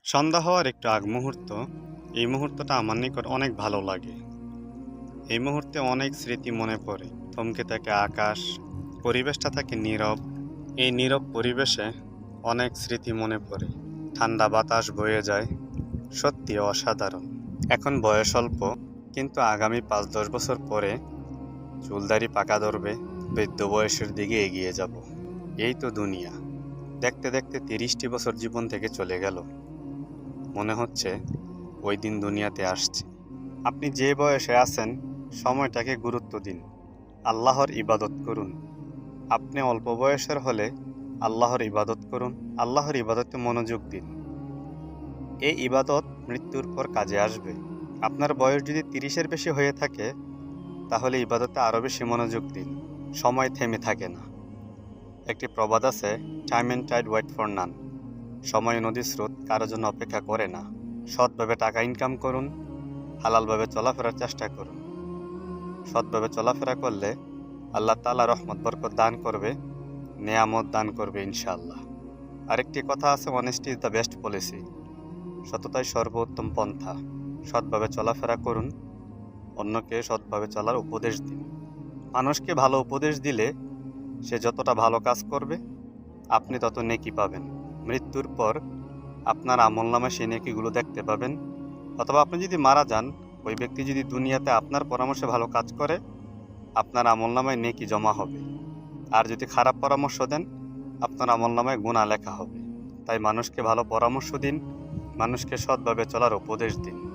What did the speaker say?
সন্ধ্যা হওয়ার একটু আগ মুহূর্ত, এই মুহূর্তটা আমার নিকট অনেক ভালো লাগে। এই মুহূর্তে অনেক স্মৃতি মনে পড়ে। থমকে থাকে আকাশ, পরিবেশটা থাকে নীরব। এই নীরব পরিবেশে অনেক স্মৃতি মনে পড়ে। ঠান্ডা বাতাস বয়ে যায়, সত্যি অসাধারণ। এখন বয়স অল্প, কিন্তু আগামী ৫-১০ বছর পরে চুলদাড়ি পাকা ধরবে, বৃদ্ধ বয়সের দিকে এগিয়ে যাব। এই তো দুনিয়া। দেখতে দেখতে ৩০টি বছর জীবন থেকে চলে গেল। মনে হচ্ছে ওই দিন দুনিয়াতে আসছে। আপনি যে বয়সে আছেন, সময়টাকে গুরুত্ব দিন। আল্লাহর ইবাদত করুন। আপনি অল্প বয়সের হলে আল্লাহর ইবাদত করুন। আল্লাহর ইবাদতে মনোযোগ দিন। এই ইবাদত মৃত্যুর পর কাজে আসবে। আপনার বয়স যদি ৩০-এর বেশি হয়ে থাকে, তাহলে ইবাদতে আরও বেশি মনোযোগ দিন। সময় থেমে থাকে না। একটি প্রবাদ আছে, time and tide wait for none. সময় নদীর স্রোত কারোর জন্য অপেক্ষা করে না। সৎভাবে টাকা ইনকাম করুন, হালালভাবে চলাফেরার চেষ্টা করুন। সৎভাবে চলাফেরা করলে আল্লাহ তাআলা রহমত বরকত দান করবে, নেয়ামত দান করবে ইনশাআল্লাহ। আরেকটি কথা আছে, honesty is the best policy. সততাই সর্বোত্তম পন্থা। সৎভাবে চলাফেরা করুন, অন্যকে সৎভাবে চলার উপদেশ দিন। মানুষকে ভালো উপদেশ দিলে সে যতটা ভালো কাজ করবে, আপনি তত নেকি পাবেন। মৃত্যুর পর আপনার আমলনামায় সেই নেকিগুলো দেখতে পাবেন। অথবা আপনি যদি মারা যান, ওই ব্যক্তি যদি দুনিয়াতে আপনার পরামর্শে ভালো কাজ করে, আপনার আমলনামায় নেকি জমা হবে। আর যদি খারাপ পরামর্শ দেন, আপনার আমলনামায় গুনাহ লেখা হবে। তাই মানুষকে ভালো পরামর্শ দিন, মানুষকে সৎভাবে চলার উপদেশ দিন।